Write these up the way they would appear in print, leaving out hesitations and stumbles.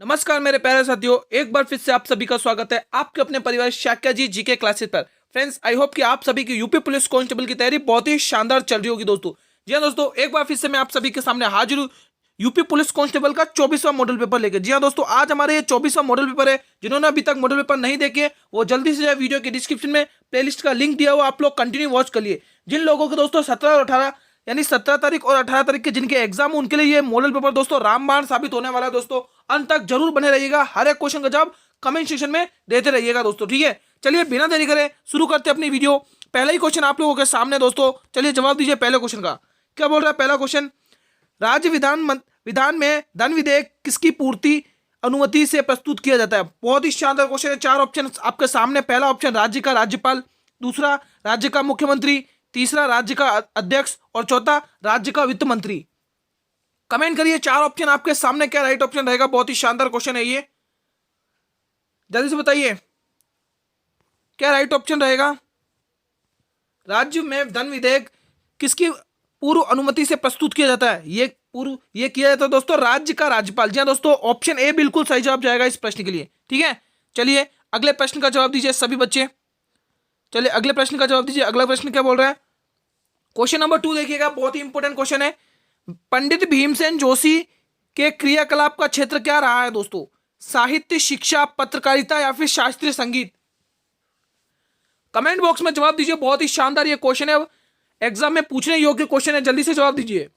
नमस्कार मेरे प्यारे साथियों, एक बार फिर से आप सभी का स्वागत है आपके अपने परिवार शाक्या जी जीके क्लासेस पर। फ्रेंड्स, आई होप कि आप सभी की यूपी पुलिस कांस्टेबल की तैयारी बहुत ही शानदार चल रही होगी दोस्तों। जी हाँ दोस्तों, एक बार फिर से मैं आप सभी के सामने हाजिर हूँ यूपी पुलिस कांस्टेबल का 24वां मॉडल पेपर लेकर। जी हाँ दोस्तों, आज हमारे ये 24वां मॉडल पेपर है। जिन्होंने अभी तक मॉडल पेपर नहीं देखे वो जल्दी से वीडियो के डिस्क्रिप्शन में प्लेलिस्ट का लिंक दिया हुआ, आप लोग कंटिन्यू वॉच कर लिए। जिन लोगों को दोस्तों 17 और 18 यानी 17 तारीख और 18 तारीख के जिनके एग्जाम, उनके लिए ये मॉडल पेपर दोस्तों रामबाण साबित होने वाला है दोस्तों। अंत तक जरूर बने रहिएगा, हर एक क्वेश्चन का जवाब कमेंट सेक्शन में देते रहिएगा दोस्तों, ठीक है। चलिए बिना देरी करे शुरू करते हैं अपनी वीडियो। पहला ही क्वेश्चन आप लोगों के सामने दोस्तों, चलिए जवाब दीजिए पहले क्वेश्चन का। क्या बोल रहा है पहला क्वेश्चन? राज्य विधान में धन विधेयक किसकी पूर्ति अनुमति से प्रस्तुत किया जाता है? बहुत ही शानदार क्वेश्चन है। चार ऑप्शन आपके सामने। पहला ऑप्शन राज्य का राज्यपाल, दूसरा राज्य का मुख्यमंत्री, तीसरा राज्य का अध्यक्ष और चौथा राज्य का वित्त मंत्री। कमेंट करिए चार ऑप्शन आपके सामने क्या राइट ऑप्शन रहेगा। बहुत ही शानदार क्वेश्चन है ये, जल्दी से बताइए क्या राइट ऑप्शन रहेगा। राज्य में धन विधेयक किसकी पूर्व अनुमति से प्रस्तुत किया जाता है? ये किया जाता है दोस्तों राज्य का राज्यपाल। जी हाँ दोस्तों, ऑप्शन ए बिल्कुल सही जवाब जाएगा इस प्रश्न के लिए, ठीक है। चलिए अगले प्रश्न का जवाब दीजिए सभी बच्चे। चलिए अगले प्रश्न का जवाब दीजिए। अगला प्रश्न क्या बोल रहा है? क्वेश्चन नंबर 2 देखिएगा, बहुत ही इंपॉर्टेंट क्वेश्चन है। पंडित भीमसेन जोशी के क्रियाकलाप का क्षेत्र क्या रहा है दोस्तों? साहित्य, शिक्षा, पत्रकारिता या फिर शास्त्रीय संगीत? कमेंट बॉक्स में जवाब दीजिए। बहुत ही शानदार ये क्वेश्चन है, एग्जाम में पूछने योग्य क्वेश्चन है, जल्दी से जवाब दीजिए।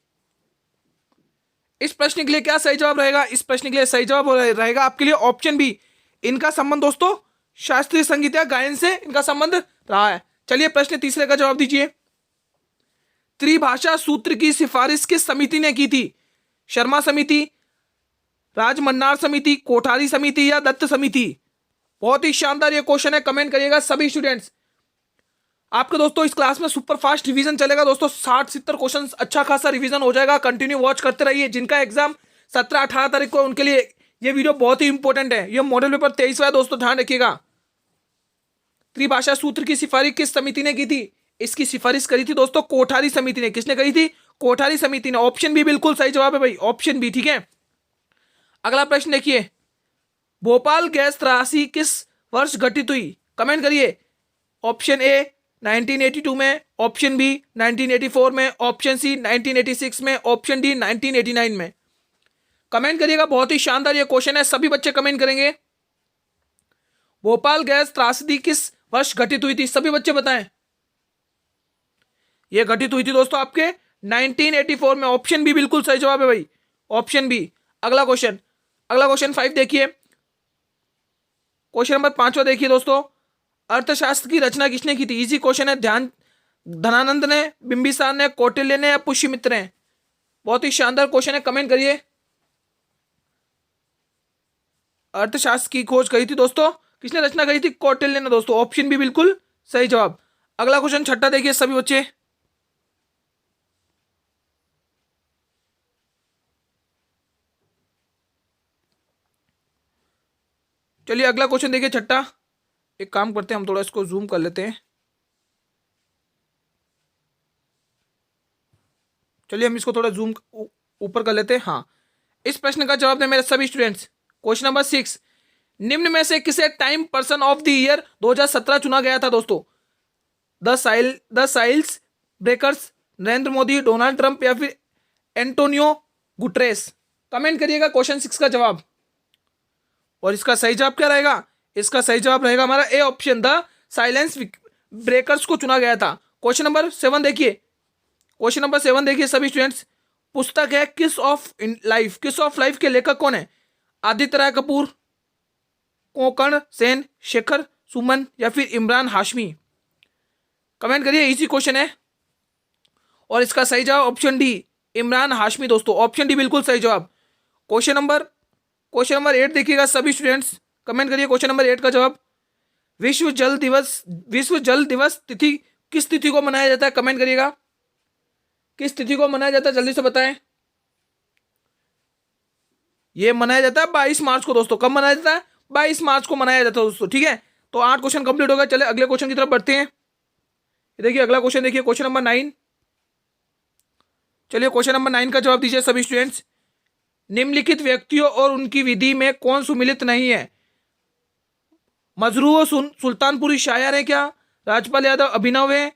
इस प्रश्न के लिए क्या सही जवाब रहेगा? इस प्रश्न के लिए सही जवाब रहेगा आपके लिए ऑप्शन बी। इनका संबंध दोस्तों शास्त्रीय संगीत या गायन से इनका संबंध रहा है। चलिए प्रश्न तीसरे का जवाब दीजिए। त्रिभाषा सूत्र की सिफारिश किस समिति ने की थी? शर्मा समिति, राजमन्नार समिति, कोठारी समिति या दत्त समिति? बहुत ही शानदार ये क्वेश्चन है, कमेंट करिएगा सभी स्टूडेंट्स। आपके दोस्तों इस क्लास में सुपर फास्ट रिवीजन चलेगा दोस्तों। 60-70 क्वेश्चन अच्छा खासा रिवीजन हो जाएगा। कंटिन्यू वॉच करते रहिए। जिनका एग्जाम 17-18 तारीख को, उनके लिए ये वीडियो बहुत ही इंपॉर्टेंट है। ये मॉडल पेपर 23वां है दोस्तों, ध्यान रखिएगा। त्रिभाषा सूत्र की सिफारिश किस समिति ने की थी? इसकी सिफारिश करी थी दोस्तों कोठारी समिति ने। किसने करी थी? कोठारी समिति ने। ऑप्शन बी बिल्कुल सही जवाब है भाई, ऑप्शन बी, ठीक है। अगला प्रश्न देखिए, भोपाल गैस त्रासदी किस वर्ष घटित हुई? कमेंट करिए। ऑप्शन ए 1982 में, ऑप्शन बी 1984 में, ऑप्शन सी 1986 में, ऑप्शन डी 1989 में। कमेंट करिएगा। बहुत ही शानदार ये क्वेश्चन है, सभी बच्चे कमेंट करेंगे। भोपाल गैस त्रासदी किस वर्ष घटित हुई थी? सभी बच्चे बताएं। ये घटित हुई थी दोस्तों आपके 1984 में। ऑप्शन बी बिल्कुल सही जवाब है भाई, ऑप्शन बी। अगला क्वेश्चन 5 देखिए। क्वेश्चन नंबर 5वां देखिए दोस्तों, अर्थशास्त्र की रचना किसने की थी? इजी क्वेश्चन है। धनानंद ने, बिंबिसार ने, कौटिल्य ने या पुष्यमित्र ने? बहुत ही शानदार क्वेश्चन है, कमेंट करिए। अर्थशास्त्र की खोज करी थी दोस्तों, किसने रचना करी थी? कौटिल्य ने दोस्तों। ऑप्शन बी बिल्कुल सही जवाब। अगला क्वेश्चन 6 देखिए सभी बच्चे। चलिए अगला क्वेश्चन देखिए 6। एक काम करते हैं, हम थोड़ा इसको जूम कर लेते हैं। चलिए हम इसको थोड़ा जूम ऊपर कर लेते हैं। हाँ, इस प्रश्न का जवाब दें मेरे सभी स्टूडेंट्स। क्वेश्चन नंबर 6, निम्न में से किसे time person of the year 2017 चुना गया था दोस्तों? The soils breakers, Narendra Modi, Donald Trump या फिर एंटोनियो गुटरेस? कमेंट करिएगा क्वेश्चन 6 का जवाब। और इसका सही जवाब क्या रहेगा? इसका सही जवाब रहेगा हमारा A option, the silence breakers को चुना गया था। क्वेश्चन नंबर 7 देखिए। क्वेश्चन नंबर 7 देखिए सभी स्टूडेंट्स। पुस्तक है किस ऑफ लाइफ। किस ऑफ लाइफ के लेखक कौन है? आदित्य राय कपूर, कोंकण सेन, शेखर सुमन या फिर इमरान हाशमी? कमेंट करिए, इजी क्वेश्चन है। और इसका सही जवाब ऑप्शन डी, इमरान हाशमी दोस्तों। ऑप्शन डी बिल्कुल सही जवाब। क्वेश्चन नंबर 8 देखिएगा सभी स्टूडेंट्स, कमेंट करिए क्वेश्चन नंबर 8 का जवाब। विश्व जल दिवस तिथि किस तिथि को मनाया जाता है? कमेंट करिएगा, किस तिथि को मनाया जाता है, जल्दी से बताएं। ये मनाया जाता है 22 मार्च को दोस्तों। कब मनाया जाता है? 22 मार्च को मनाया जाता है दोस्तों, ठीक है। तो 8 क्वेश्चन कंप्लीट हो गया। चले अगले क्वेश्चन की तरफ बढ़ते हैं। देखिए अगला क्वेश्चन देखिए, क्वेश्चन नंबर 9। चलिए क्वेश्चन नंबर 9 का जवाब दीजिए सभी स्टूडेंट्स। निम्नलिखित व्यक्तियों और उनकी विधि में कौन सुमिलित नहीं है? मजरू सुल्तानपुरी शायर है क्या? राजपाल यादव अभिनव है?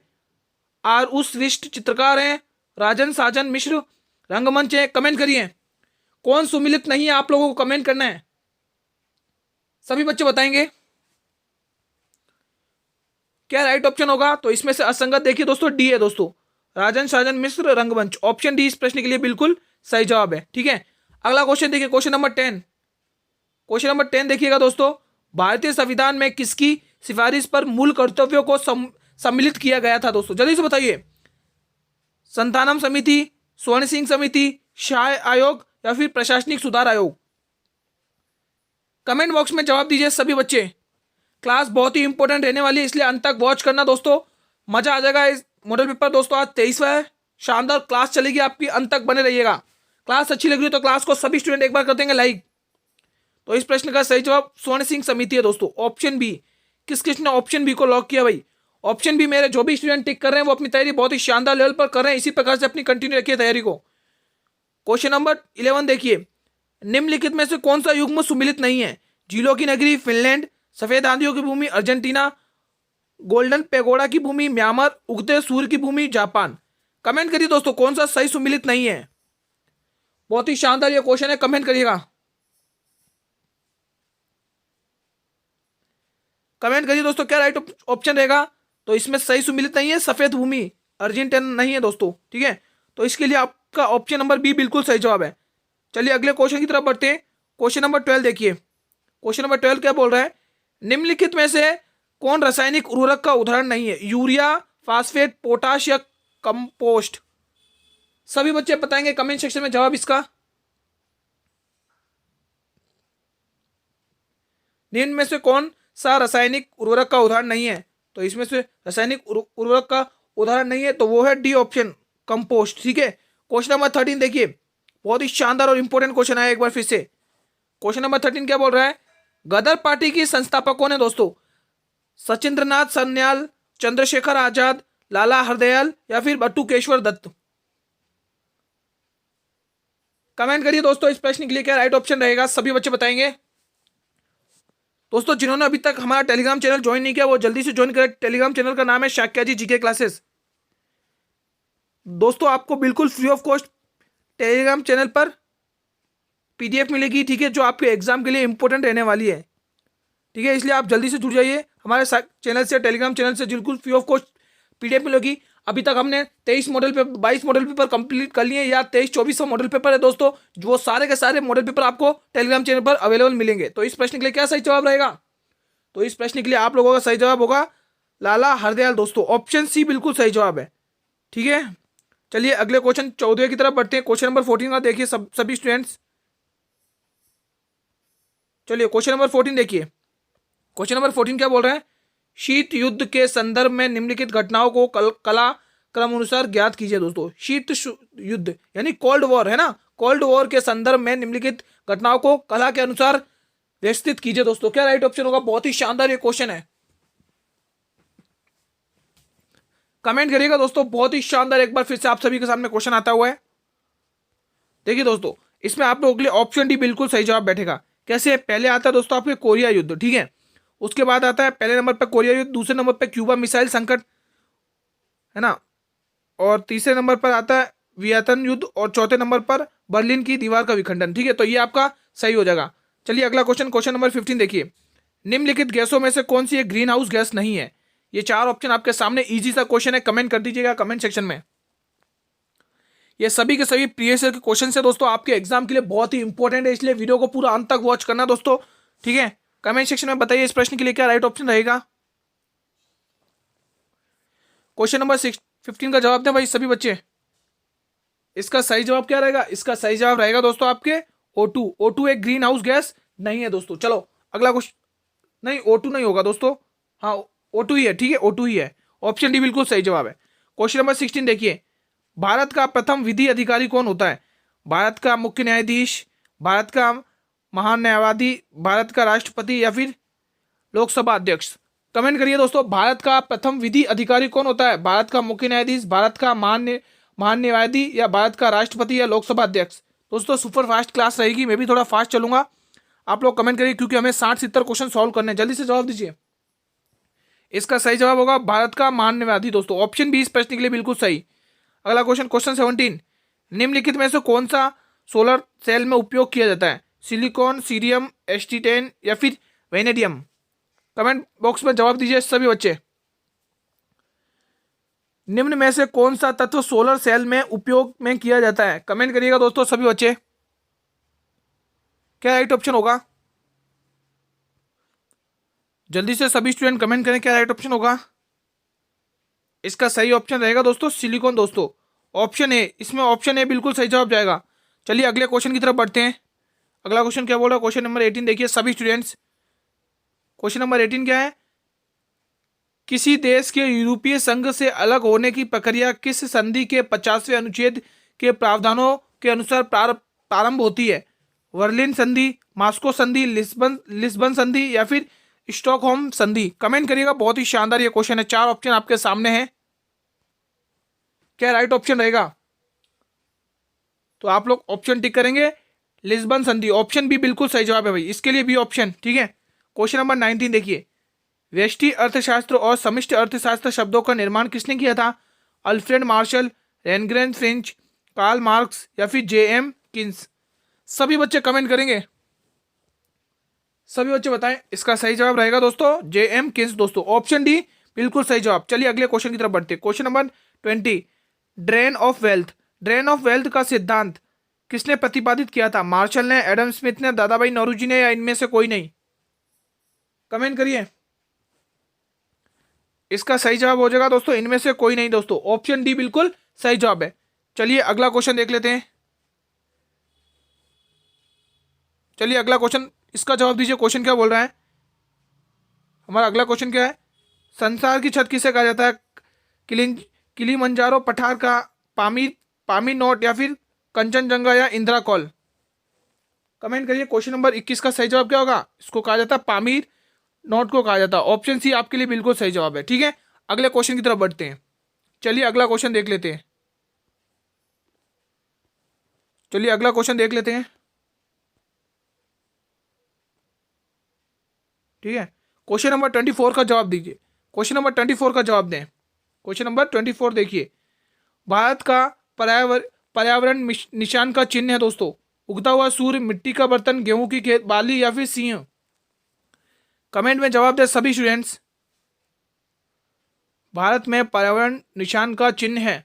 आर उस श्रेष्ठ चित्रकार हैं? राजन साजन मिश्र रंगमंच है? कमेंट करिए कौन सुमिलित नहीं है, आप लोगों को कमेंट करना है, सभी बच्चे बताएंगे क्या राइट ऑप्शन होगा। तो इसमें से असंगत देखिए दोस्तों, डी है दोस्तों, राजन साजन मिश्र रंगमंच। ऑप्शन डी इस प्रश्न के लिए बिल्कुल सही जवाब है। ठीक है, अगला क्वेश्चन देखिए, क्वेश्चन नंबर 10। क्वेश्चन नंबर 10 देखिएगा दोस्तों, भारतीय संविधान में किसकी सिफारिश पर मूल कर्तव्यों को सम्मिलित किया गया था? दोस्तों जल्दी से बताइए, संतानम समिति, स्वर्ण सिंह समिति, शाह आयोग या फिर प्रशासनिक सुधार आयोग? कमेंट बॉक्स में जवाब दीजिए सभी बच्चे। क्लास बहुत ही इंपॉर्टेंट रहने वाली है, इसलिए अंत तक वॉच करना दोस्तों, मजा आ जाएगा। इस मॉडल पेपर दोस्तों आज 23वां है, शानदार क्लास चलेगी आपकी, अंत तक बने रहिएगा। क्लास अच्छी लग रही है तो क्लास को सभी स्टूडेंट एक बार कर देंगे लाइक। तो इस प्रश्न का सही जवाब स्वर्ण सिंह समिति है दोस्तों, ऑप्शन बी। किस किसने ऑप्शन बी को लॉक किया भाई? ऑप्शन बी मेरे जो भी स्टूडेंट टिक कर रहे हैं वो अपनी तैयारी बहुत ही शानदार लेवल पर कर रहे हैं, इसी प्रकार से अपनी कंटिन्यू रखिए तैयारी को। क्वेश्चन नंबर 11 देखिए, निम्नलिखित में से कौन सा युग्म सुमिलित नहीं है? झीलों की नगरी फिनलैंड, सफेद आंधियों की भूमि अर्जेंटीना, गोल्डन पेगोडा की भूमि म्यांमार, उगते सूर्य की भूमि जापान। कमेंट करिए दोस्तों कौन सा सही सुमिलित नहीं है। बहुत ही शानदार ये क्वेश्चन है, कमेंट करिएगा। कमेंट करिए दोस्तों क्या राइट ऑप्शन रहेगा। तो इसमें सही सुमिलित नहीं है, सफेद भूमि अर्जेंटीना नहीं है दोस्तों। ठीक है, तो इसके लिए आपका ऑप्शन नंबर बी बिल्कुल सही जवाब है। चलिए अगले क्वेश्चन की तरफ बढ़ते हैं। क्वेश्चन नंबर 12 देखिए, क्वेश्चन नंबर 12 क्या बोल रहा है? निम्नलिखित में से कौन रासायनिक उर्वरक का उदाहरण नहीं है? यूरिया, फास्फेट, पोटाश या कंपोस्ट? सभी बच्चे बताएंगे कमेंट सेक्शन में जवाब इसका। निम्न में से कौन सा रासायनिक उर्वरक का उदाहरण नहीं है? तो इसमें से रासायनिक उर्वरक का उदाहरण नहीं है तो वो है डी ऑप्शन, कंपोस्ट। ठीक है, क्वेश्चन नंबर 13 देखिए, बहुत ही शानदार और इंपॉर्टेंट क्वेश्चन आया एक बार फिर से। क्वेश्चन नंबर 13 क्या बोल रहा है? गदर पार्टी की संस्थापक कौन है दोस्तों? सचिंद्रनाथ सन्याल, चंद्रशेखर आजाद, लाला हरदयाल या फिर बटुकेश्वर दत्त? कमेंट करिए दोस्तों इस प्रश्न के लिए क्या राइट ऑप्शन रहेगा, सभी बच्चे बताएंगे। दोस्तों जिन्होंने अभी तक हमारा टेलीग्राम चैनल ज्वाइन नहीं किया वो जल्दी से ज्वाइन करें। टेलीग्राम चैनल का नाम है शाक्या जी जीके क्लासेस। दोस्तों आपको बिल्कुल free of cost Telegram channel पर पीडीएफ मिलेगी, ठीक है, जो आपके एग्जाम के लिए इंपॉर्टेंट रहने वाली है। ठीक है, इसलिए आप जल्दी से जुड़ जाइए हमारे चैनल से, टेलीग्राम चैनल से बिल्कुल फ्री ऑफ कॉस्ट पीडीएफ मिलेगी। अभी तक हमने 23 model paper 22 model paper complete कर लिए, या 23-24 मॉडल पेपर है दोस्तों, जो सारे के सारे मॉडल पेपर आपको टेलीग्राम चैनल पर अवेलेबल मिलेंगे। तो इस प्रश्न के लिए क्या सही जवाब रहेगा? तो इस प्रश्न के लिए आप लोगों का सही जवाब होगा लाला हरदयाल दोस्तों, ऑप्शन सी बिल्कुल सही जवाब है। ठीक है, चलिए अगले क्वेश्चन 14 की तरफ बढ़ते हैं। क्वेश्चन नंबर 14 का देखिए सभी स्टूडेंट्स। चलिए क्वेश्चन नंबर 14 देखिए, क्वेश्चन नंबर 14 क्या बोल रहे हैं? शीत युद्ध के संदर्भ में निम्नलिखित घटनाओं को कला क्रम अनुसार ज्ञात कीजिए दोस्तों। शीत युद्ध यानी कोल्ड वॉर है ना, कोल्ड वॉर के संदर्भ में निम्नलिखित घटनाओं को कला के अनुसार व्यवस्थित कीजिए दोस्तों। क्या राइट ऑप्शन होगा? बहुत ही शानदार ये क्वेश्चन है, कमेंट करिएगा दोस्तों। बहुत ही शानदार एक बार फिर से आप सभी के सामने क्वेश्चन आता हुआ है। देखिए दोस्तों इसमें आप लोगों के लिए ऑप्शन डी बिल्कुल सही जवाब बैठेगा। कैसे? पहले आता है दोस्तों आपके कोरिया युद्ध, ठीक है, उसके बाद आता है पहले नंबर पर कोरिया युद्ध, दूसरे नंबर पर क्यूबा मिसाइल संकट है ना, और तीसरे नंबर पर आता है वियतनाम युद्ध, और चौथे नंबर पर बर्लिन की दीवार का विखंडन। ठीक है, तो ये आपका सही हो जाएगा। चलिए अगला क्वेश्चन, क्वेश्चन नंबर 15 देखिए, निम्नलिखित गैसों में से कौन सी एक ग्रीन हाउस गैस नहीं है? ये 4 ऑप्शन आपके सामने, इजी सा क्वेश्चन है, कमेंट कर दीजिएगा कमेंट सेक्शन में। ये सभी के सभी प्रीवियस ईयर के क्वेश्चन है दोस्तों, आपके एग्जाम के लिए बहुत ही इंपॉर्टेंट है, इसलिए वीडियो को पूरा अंत तक वॉच करना दोस्तों। ठीक है, कमेंट सेक्शन में बताइए इस प्रश्न के लिए क्या राइट ऑप्शन रहेगा। क्वेश्चन नंबर 15 का जवाब दें भाई सभी बच्चे। इसका सही जवाब क्या रहेगा? इसका सही जवाब रहेगा दोस्तों आपके O2। O2 एक ग्रीन हाउस गैस नहीं है दोस्तों। चलो अगला क्वेश्चन, नहीं O2 नहीं होगा दोस्तों, हाँ O2 ही है। ठीक है, O2 ही है, ऑप्शन डी बिल्कुल सही जवाब है। क्वेश्चन नंबर 16 देखिए, भारत का प्रथम विधि अधिकारी कौन होता है? भारत का मुख्य न्यायाधीश, भारत का महान न्यायवादी, भारत का राष्ट्रपति या फिर लोकसभा अध्यक्ष? कमेंट करिए दोस्तों, भारत का प्रथम विधि अधिकारी कौन होता है? भारत का मुख्य न्यायाधीश, भारत का महान न्यायवादी या भारत का राष्ट्रपति या लोकसभा अध्यक्ष? दोस्तों सुपर फास्ट क्लास रहेगी, मैं भी थोड़ा फास्ट चलूंगा। आप लोग कमेंट करिए क्योंकि हमें 60-70 क्वेश्चन सॉल्व करने हैं। जल्दी से जवाब दीजिए। इसका सही जवाब होगा भारत का मानववादी दोस्तों, ऑप्शन बी इस प्रश्न के लिए बिल्कुल सही। अगला क्वेश्चन, क्वेश्चन 17, निम्नलिखित में से कौन सा सोलर सेल में उपयोग किया जाता है? सिलिकॉन, सीरियम, St10 या फिर वेनेडियम? कमेंट बॉक्स में जवाब दीजिए सभी बच्चे। निम्न में से कौन सा तत्व सोलर सेल में उपयोग में किया जाता है? कमेंट करिएगा दोस्तों सभी बच्चे, क्या राइट ऑप्शन होगा? जल्दी से सभी स्टूडेंट कमेंट करें क्या राइट ऑप्शन होगा। इसका सही ऑप्शन रहेगा दोस्तों सिलिकॉन दोस्तों, ऑप्शन ए। इसमें ऑप्शन ए बिल्कुल सही जवाब जाएगा। चलिए अगले क्वेश्चन की तरफ बढ़ते हैं। अगला क्वेश्चन क्या बोल रहा है? क्वेश्चन नंबर 18 देखिए सभी स्टूडेंट्स। क्वेश्चन नंबर 18 क्या है? किसी देश के यूरोपीय संघ से अलग होने की प्रक्रिया किस संधि के 50वें अनुच्छेद के प्रावधानों के अनुसार प्रारंभ होती है? बर्लिन संधि, मास्को संधि, लिस्बन संधि या फिर स्टॉकहोम संधि? कमेंट करिएगा। बहुत ही शानदार ये क्वेश्चन है। 4 ऑप्शन आपके सामने हैं, क्या राइट ऑप्शन रहेगा? तो आप लोग ऑप्शन टिक करेंगे। लिस्बन संधि, ऑप्शन बी बिल्कुल सही जवाब है भाई, इसके लिए बी ऑप्शन, ठीक है। क्वेश्चन नंबर 19 देखिए, व्यष्टि अर्थशास्त्र और समष्टि अर्थशास्त्र शब्दों का निर्माण किसने किया था? अल्फ्रेड मार्शल, रेनग्रेन फ्रिंच, कार्ल मार्क्स या फिर J.M. किन्स? सभी बच्चे कमेंट करेंगे, सभी बच्चे बताएं। इसका सही जवाब रहेगा दोस्तों J.M. किन्स दोस्तों, ऑप्शन डी बिल्कुल सही जवाब। चलिए अगले क्वेश्चन की तरफ बढ़ते हैं। Question number 20, drain of wealth. Drain of wealth का सिद्धांत किसने प्रतिपादित किया था? मार्शल ने, एडम स्मिथ ने, दादाभाई नौरोजी ने या इनमें से कोई नहीं? कमेंट करिए। इसका सही जवाब हो जाएगा दोस्तों इनमें से कोई नहीं दोस्तों, ऑप्शन डी बिल्कुल सही जवाब है। चलिए अगला क्वेश्चन देख लेते हैं। चलिए अगला क्वेश्चन, इसका जवाब दीजिए। क्वेश्चन क्या बोल रहा है हमारा? अगला क्वेश्चन क्या है? संसार की छत किसे कहा जाता है? किलिमंजारो पठार का, पामीर नोट या फिर कंचनजंगा या इंदिरा कॉल? कमेंट करिए। क्वेश्चन नंबर 21 का सही जवाब क्या होगा? इसको कहा जाता है पामीर नोट को कहा जाता है, ऑप्शन सी आपके लिए बिल्कुल सही जवाब है, ठीक है। अगले क्वेश्चन की तरफ बढ़ते हैं। चलिए अगला क्वेश्चन देख लेते हैं। चलिए अगला क्वेश्चन देख लेते हैं, ठीक है। क्वेश्चन नंबर 24 का जवाब दीजिए। क्वेश्चन नंबर 24 का जवाब दें। क्वेश्चन नंबर 24 देखिए, भारत का पर्यावरण निशान का चिन्ह है दोस्तों, उगता हुआ सूर्य, मिट्टी का बर्तन, गेहूं की खेत, बाली या फिर सिंह? कमेंट में जवाब दे सभी स्टूडेंट्स। भारत में पर्यावरण निशान का चिन्ह है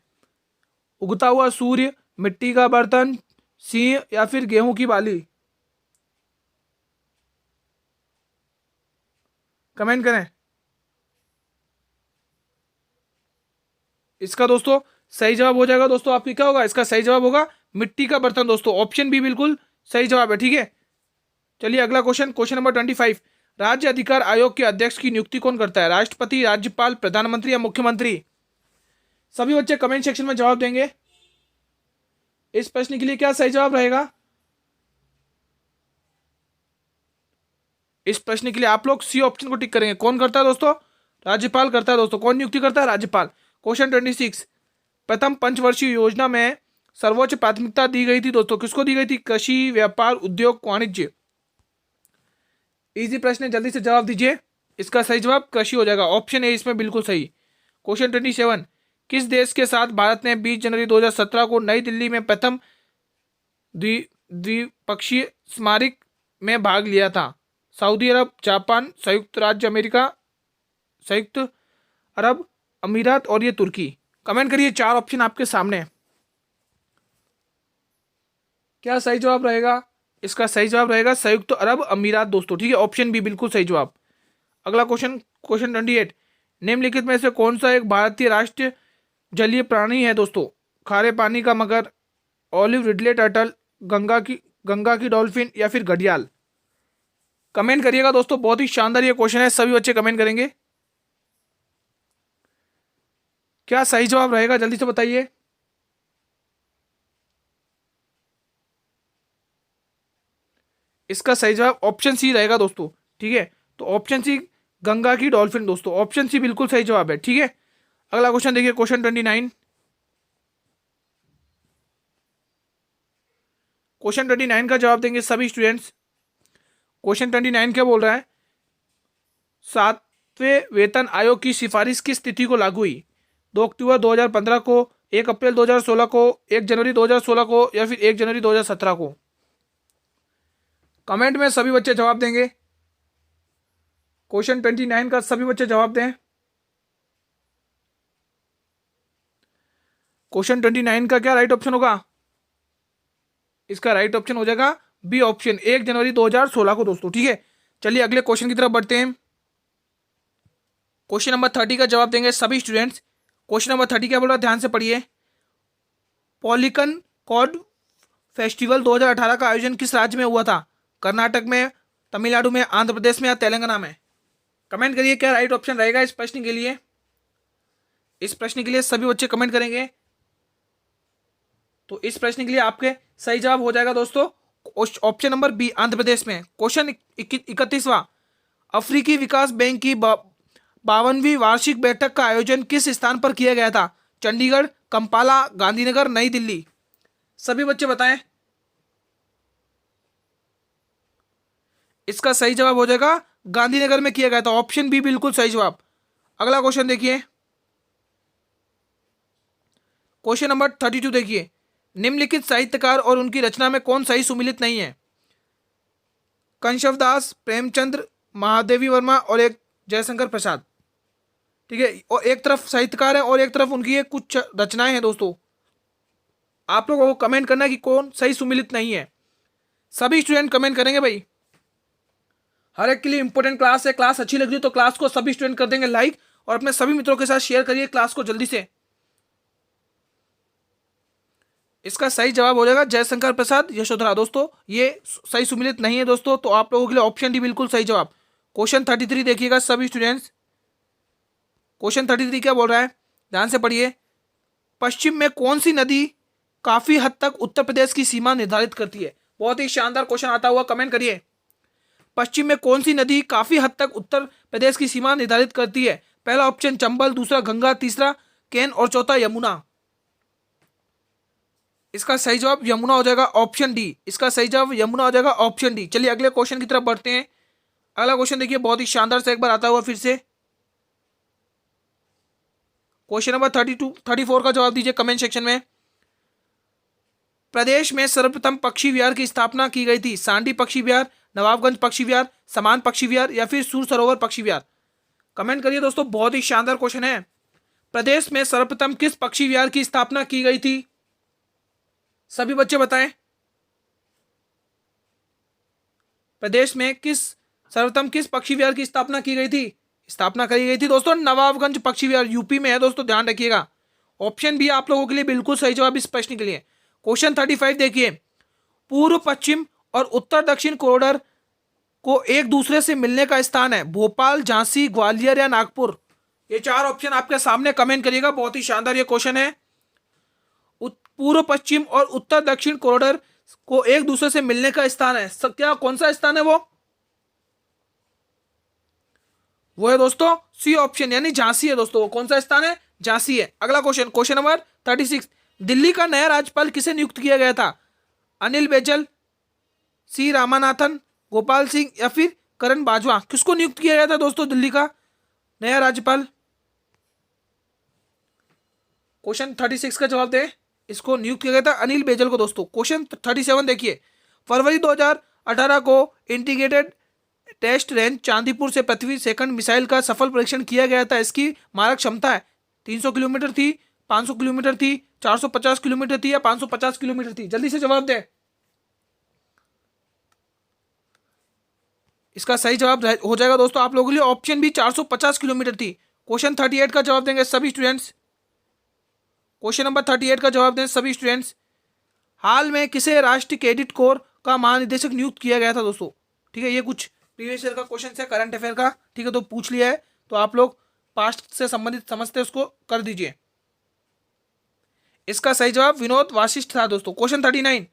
उगता हुआ सूर्य, मिट्टी का बर्तन, सिंह या फिर गेहूं की बाली? कमेंट करें। इसका दोस्तों सही जवाब हो जाएगा दोस्तों आपकी, क्या होगा? इसका सही जवाब होगा मिट्टी का बर्तन दोस्तों, ऑप्शन बी बिल्कुल सही जवाब है, ठीक है। चलिए अगला क्वेश्चन, क्वेश्चन नंबर 25, राज्य अधिकार आयोग के अध्यक्ष की नियुक्ति कौन करता है? राष्ट्रपति, राज्यपाल, प्रधानमंत्री या मुख्यमंत्री? सभी बच्चे कमेंट सेक्शन में जवाब देंगे। इस प्रश्न के लिए क्या सही जवाब रहेगा? इस प्रश्न के लिए आप लोग सी ऑप्शन को टिक करेंगे। कौन करता है दोस्तों? राज्यपाल करता है दोस्तों। कौन नियुक्ति करता है? राज्यपाल। क्वेश्चन 26, प्रथम पंचवर्षीय योजना में सर्वोच्च प्राथमिकता दी गई थी दोस्तों, किसको दी गई थी? कृषि, व्यापार, उद्योग, वाणिज्य? इजी प्रश्न है, जल्दी से जवाब दीजिए। इसका सही जवाब कृषि हो जाएगा, ऑप्शन ए इसमें बिल्कुल सही। क्वेश्चन 27, किस देश के साथ भारत ने 20 जनवरी 2017 को नई दिल्ली में प्रथम द्विपक्षीय स्मारक में भाग लिया था? सऊदी अरब, जापान, संयुक्त अरब अमीरात और ये तुर्की? कमेंट करिए। 4 ऑप्शन आपके सामने हैं, क्या सही जवाब रहेगा? इसका सही जवाब रहेगा संयुक्त अरब अमीरात दोस्तों, ठीक है, ऑप्शन बी बिल्कुल सही जवाब। अगला क्वेश्चन, क्वेश्चन 28, निम्नलिखित में से कौन सा एक भारतीय राष्ट्रीय जलीय प्राणी है दोस्तों? खारे पानी का मगर, ऑलिव रिडले टर्टल, गंगा की डॉल्फिन या फिर घड़ियाल? कमेंट करिएगा दोस्तों, बहुत ही शानदार ये क्वेश्चन है, सभी बच्चे कमेंट करेंगे। क्या सही जवाब रहेगा जल्दी से बताइए। इसका सही जवाब ऑप्शन सी रहेगा दोस्तों, ठीक है। तो ऑप्शन सी गंगा की डॉल्फिन दोस्तों, ऑप्शन सी बिल्कुल सही जवाब है, ठीक है। अगला क्वेश्चन देखिए, क्वेश्चन 29। क्वेश्चन 29 का जवाब देंगे सभी स्टूडेंट्स। क्वेश्चन 29 क्या बोल रहा है? 7वें वेतन आयोग की सिफारिश किस तिथि को लागू हुई? 2 अक्टूबर 2015 को, 1 अप्रैल 2016 को, 1 जनवरी 2016 को, या फिर 1 जनवरी 2017 को? कमेंट में सभी बच्चे जवाब देंगे। क्वेश्चन 29 का सभी बच्चे जवाब दें। क्वेश्चन 29 का क्या राइट ऑप्शन होगा? इसका राइट ऑप्शन हो जाएगा बी ऑप्शन, 1 जनवरी 2016 को दोस्तों। ठीक है, चलिए अगले क्वेश्चन की तरफ बढ़ते हैं। क्वेश्चन नंबर 30 का जवाब देंगे सभी स्टूडेंट्स। क्वेश्चन नंबर 30 क्या बोल रहा है, ध्यान से पढ़िए। पॉलिकन कॉड फेस्टिवल 2018 का आयोजन किस राज्य में हुआ था? कर्नाटक में, तमिलनाडु में, आंध्र प्रदेश में, या तेलंगाना में? कमेंट करिए क्या राइट ऑप्शन रहेगा इस प्रश्न के लिए। इस प्रश्न के लिए सभी बच्चे कमेंट करेंगे। तो इस प्रश्न के लिए आपके सही जवाब हो जाएगा दोस्तों option number B, Andhra Pradesh में। क्वेश्चन 31वां, अफ्रीकी विकास बैंक की 52वीं वार्षिक बैठक का आयोजन किस स्थान पर किया गया था? चंडीगढ़, कंपाला, गांधीनगर, नई दिल्ली? सभी बच्चे बताएं। इसका सही जवाब हो जाएगा गांधीनगर में किया गया था, ऑप्शन बी बिल्कुल सही जवाब। अगला क्वेश्चन देखिए, क्वेश्चन नंबर 32 देखिए। निम्नलिखित साहित्यकार और उनकी रचना में कौन सही सुमिलित नहीं है? कंशवदास, प्रेमचंद्र, महादेवी वर्मा और एक जयशंकर प्रसाद। ठीक है, और एक तरफ साहित्यकार है और एक तरफ उनकी ये कुछ रचनाएं हैं दोस्तों। आप लोगों को कमेंट करना कि कौन सही सुमिलित नहीं है। सभी स्टूडेंट कमेंट करेंगे भाई। हर एक के लिए इंपॉर्टेंट क्लास है। क्लास अच्छी लग रही है तो क्लास को सभी स्टूडेंट कर देंगे लाइक, और अपने सभी मित्रों के साथ शेयर करिए क्लास को जल्दी से। इसका सही जवाब हो जाएगा जयशंकर प्रसाद, यशोधरा। दोस्तों ये सही सुमिलित नहीं है दोस्तों, तो आप लोगों के लिए ऑप्शन डी बिल्कुल सही जवाब। क्वेश्चन 33 देखिएगा सभी स्टूडेंट्स। क्वेश्चन 33 क्या बोल रहा है, ध्यान से पढ़िए। पश्चिम में कौन सी नदी काफी हद तक उत्तर प्रदेश की सीमा निर्धारित करती है? बहुत ही शानदार क्वेश्चन आता हुआ, कमेंट करिए। पश्चिम में कौन सी नदी काफी हद तक उत्तर प्रदेश की सीमा निर्धारित करती है? पहला ऑप्शन चंबल, दूसरा गंगा, तीसरा केन और चौथा यमुना। इसका सही जवाब यमुना हो जाएगा, ऑप्शन डी। इसका सही जवाब यमुना हो जाएगा, ऑप्शन डी। चलिए अगले क्वेश्चन की तरफ बढ़ते हैं। अगला क्वेश्चन देखिए, बहुत ही शानदार से एक बार आता हुआ फिर से। क्वेश्चन नंबर 34 का जवाब दीजिए कमेंट सेक्शन में। प्रदेश में सर्वप्रथम पक्षी विहार की स्थापना की गई थी? सांडी पक्षी विहार, नवाबगंज पक्षी विहार, समान पक्षी विहार, या फिर सूर सरोवर पक्षी विहार? कमेंट करिए दोस्तों, बहुत ही शानदार क्वेश्चन है। प्रदेश में सर्वप्रथम किस पक्षी विहार की स्थापना की गई थी? सभी बच्चे बताएं। प्रदेश में सर्वप्रथम किस पक्षी विहार की स्थापना की गई थी? स्थापना करी गई थी दोस्तों नवाबगंज पक्षी विहार, यूपी में है दोस्तों, ध्यान रखिएगा। ऑप्शन भी आप लोगों के लिए बिल्कुल सही जवाब इस प्रश्न के लिए। क्वेश्चन 35 देखिए। पूर्व पश्चिम और उत्तर दक्षिण कॉरिडोर को एक दूसरे से मिलने का स्थान है? भोपाल, झांसी, ग्वालियर या नागपुर? ये चार ऑप्शन आपके सामने, कमेंट करिएगा। बहुत ही शानदार ये क्वेश्चन है। पूर्व पश्चिम और उत्तर दक्षिण कॉरिडोर को एक दूसरे से मिलने का स्थान है, क्या कौन सा स्थान है? वो है दोस्तों सी ऑप्शन, यानी झांसी है दोस्तों। कौन सा स्थान है? झांसी है। अगला क्वेश्चन, क्वेश्चन नंबर 36। दिल्ली का नया राज्यपाल किसे नियुक्त किया गया था? अनिल बैजल, सी रामानाथन, गोपाल सिंह, या फिर करण बाजवा? किसको नियुक्त किया गया था दोस्तों दिल्ली का नया राज्यपाल? क्वेश्चन 36 का जवाब दे। इसको नियुक्त किया गया था अनिल बैजल को दोस्तों। क्वेश्चन 37 देखिए। फरवरी 2018 को इंटीग्रेटेड टेस्ट रेंज चांदीपुर से पृथ्वी सेकंड मिसाइल का सफल परीक्षण किया गया था। इसकी मारक क्षमता है 300 किलोमीटर थी, 500 किलोमीटर थी, 450 किलोमीटर थी, या 550 किलोमीटर थी? जल्दी से जवाब दे। इसका सही जवाब हो जाएगा दोस्तों आप लोगों के लिए ऑप्शन बी, 450 किलोमीटर थी। क्वेश्चन 38 का जवाब देंगे सभी स्टूडेंट्स। क्वेश्चन नंबर 38 का जवाब दें सभी स्टूडेंट्स। हाल में किसे राष्ट्रीय कैडेट कोर का महानिदेशक नियुक्त किया गया था दोस्तों? ठीक है, ये कुछ प्रीवियस ईयर का क्वेश्चन है, करंट अफेयर का। ठीक है, तो पूछ लिया है, तो आप लोग पास्ट से संबंधित समझते हैं उसको कर दीजिए। इसका सही जवाब विनोद वाशिष्ठ था दोस्तों। क्वेश्चन 39।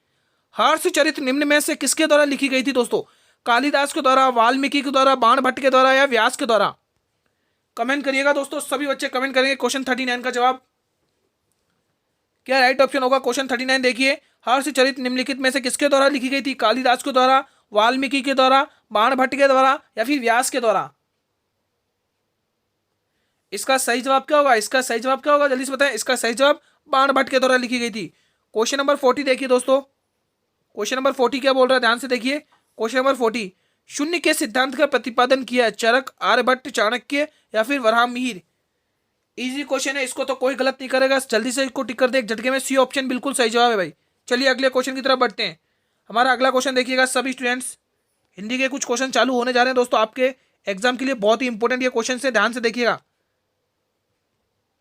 हर्षचरित निम्न में से किसके द्वारा लिखी गई थी दोस्तों? कालिदास के द्वारा, वाल्मीकि के द्वारा, बाण भट्ट के द्वारा, या व्यास के द्वारा? कमेंट करिएगा दोस्तों, सभी बच्चे कमेंट करेंगे। क्वेश्चन 39 का जवाब क्या राइट ऑप्शन होगा? क्वेश्चन 39 देखिए। हर्षचरित निम्नलिखित में से किसके द्वारा लिखी गई थी? कालिदास के द्वारा, वाल्मीकि के द्वारा, बाणभट्ट के द्वारा या फिर व्यास के द्वारा? इसका सही जवाब क्या होगा? इसका सही जवाब क्या होगा? जल्दी से बताएं। इसका सही जवाब बाणभट्ट के द्वारा लिखी गई थी। क्वेश्चन नंबर 40 देखिए दोस्तों। क्वेश्चन नंबर 40 क्या बोल रहा है, ध्यान से देखिए। क्वेश्चन नंबर 40, शून्य के सिद्धांत का प्रतिपादन किया चरक, आर्यभट्ट, चाणक्य या फिर वराहमिहिर? इजी क्वेश्चन है, इसको तो कोई गलत नहीं करेगा। जल्दी से इसको टिक कर दे एक झटके में। सी ऑप्शन बिल्कुल सही जवाब है भाई। चलिए अगले क्वेश्चन की तरफ बढ़ते हैं। हमारा अगला क्वेश्चन देखिएगा सभी स्टूडेंट्स। हिंदी के कुछ क्वेश्चन चालू होने जा रहे हैं दोस्तों, आपके एग्जाम के लिए बहुत ही इंपॉर्टेंट ये क्वेश्चन से, ध्यान से देखिएगा,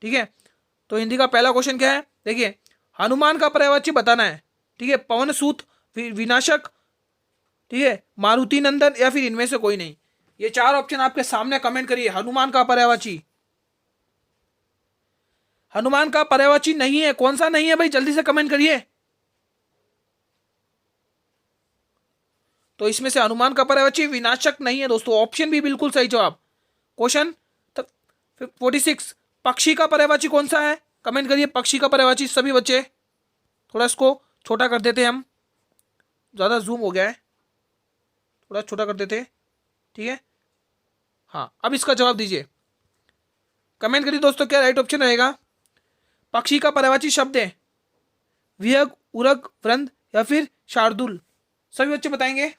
ठीक है। तो हिंदी का पहला क्वेश्चन क्या है, देखिए, हनुमान का पर्यायवाची बताना है, ठीक है। पवन सूत, विनाशक, ठीक है, मारुति नंदन या फिर इनमें से कोई नहीं। ये चार ऑप्शन आपके सामने, कमेंट करिए। हनुमान का पर्यायवाची, हनुमान का पर्यायवाची नहीं है, कौन सा नहीं है भाई, जल्दी से कमेंट करिए। तो इसमें से हनुमान का पर्यायवाची विनाशक नहीं है दोस्तों, ऑप्शन भी बिल्कुल सही जवाब। क्वेश्चन 46, पक्षी का पर्यायवाची कौन सा है, कमेंट करिए। पक्षी का पर्यायवाची सभी बच्चे, थोड़ा इसको छोटा कर देते हैं हम, ज़्यादा जूम हो गया है, थोड़ा छोटा कर देते हैं, ठीक है। हाँ, अब इसका जवाब दीजिए, कमेंट करिए दोस्तों, क्या राइट ऑप्शन रहेगा। पक्षी का पर्यायवाची शब्द है विहग, उरग, वृंद या फिर शार्दुल? सभी बच्चे बताएंगे।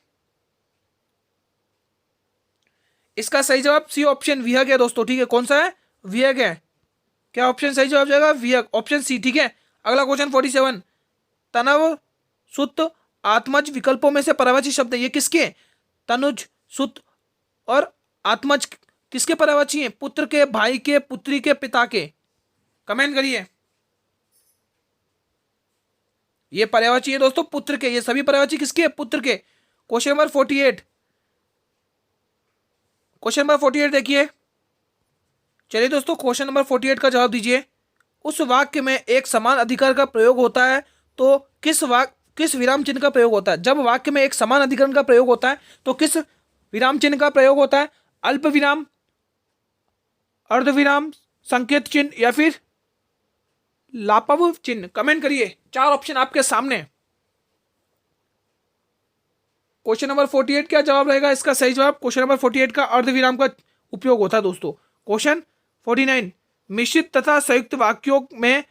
इसका सही जवाब सी ऑप्शन विहग है दोस्तों, ठीक है। कौन सा है? विहग है। क्या ऑप्शन सही जवाब जाएगा? विहग, ऑप्शन सी, ठीक है। अगला क्वेश्चन 47, तनव, सुत, आत्मज विकल्पों में से पर्यायवाची शब्द है, ये किसके? तनुज, सुत और आत्मज किसके पर्यायवाची हैं? पुत्र के, भाई के, पुत्री के, पिता के? कमेंट करिए। ये पर्यायवाची है दोस्तों पुत्र के, ये सभी पर्यायवाची किसके? पुत्र के। क्वेश्चन नंबर 48, क्वेश्चन नंबर 48 देखिए। चलिए दोस्तों, क्वेश्चन नंबर 48 का जवाब दीजिए। उस वाक्य में एक समान अधिकार का प्रयोग होता है तो किस विराम चिन्ह का प्रयोग होता है? जब वाक्य में एक समान अधिकरण का प्रयोग होता है तो किस विराम चिन्ह का प्रयोग होता है? अल्प विराम, अर्धविराम, संकेत चिन्ह या फिर लापव चिन्ह? कमेंट करिए, चार ऑप्शन आपके सामने। क्वेश्चन नंबर 48 क्या जवाब रहेगा? इसका सही जवाब क्वेश्चन नंबर 48 का अर्धविराम का उपयोग होता है दोस्तों। क्वेश्चन 49, मिश्रित तथा संयुक्त वाक्यों में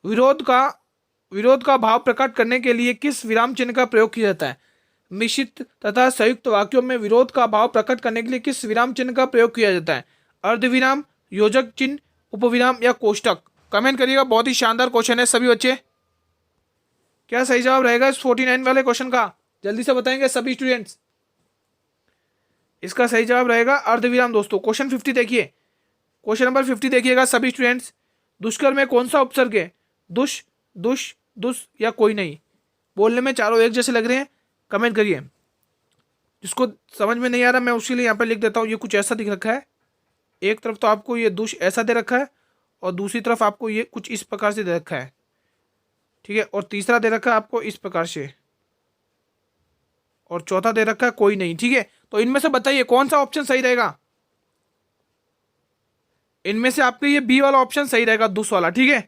विरोध का भाव प्रकट करने के लिए किस विराम चिन्ह का प्रयोग किया जाता है? मिश्रित तथा संयुक्त वाक्यों में विरोध का भाव प्रकट करने के लिए किस विराम चिन्ह का प्रयोग किया जाता है? अर्धविराम, योजक चिन्ह, उपविराम या कोष्टक? कमेंट करिएगा। बहुत ही शानदार क्वेश्चन है सभी बच्चे। क्या सही जवाब रहेगा इस 49 वाले क्वेश्चन का? जल्दी से बताएंगे सभी स्टूडेंट्स। इसका सही जवाब रहेगा अर्धविराम दोस्तों। क्वेश्चन 50 देखिए, क्वेश्चन नंबर 50 देखिएगा सभी स्टूडेंट्स। दुष्कर में कौन सा उपसर्ग है? दुष, दुष, दुष या कोई नहीं? बोलने में चारों एक जैसे लग रहे हैं, कमेंट करिए। जिसको समझ में नहीं आ रहा मैं उसके लिए यहाँ पर लिख देता हूँ। ये कुछ ऐसा दिख रखा है, एक तरफ तो आपको ये दुष ऐसा दे रखा है और दूसरी तरफ आपको ये कुछ इस प्रकार से दे रखा है, ठीक है। और तीसरा दे रखा है आपको इस प्रकार से, और चौथा दे रखा है कोई नहीं, ठीक है। तो इनमें से बताइए कौन सा ऑप्शन सही रहेगा? इनमें से आपके ये बी वाला ऑप्शन सही रहेगा, दुष वाला, ठीक है।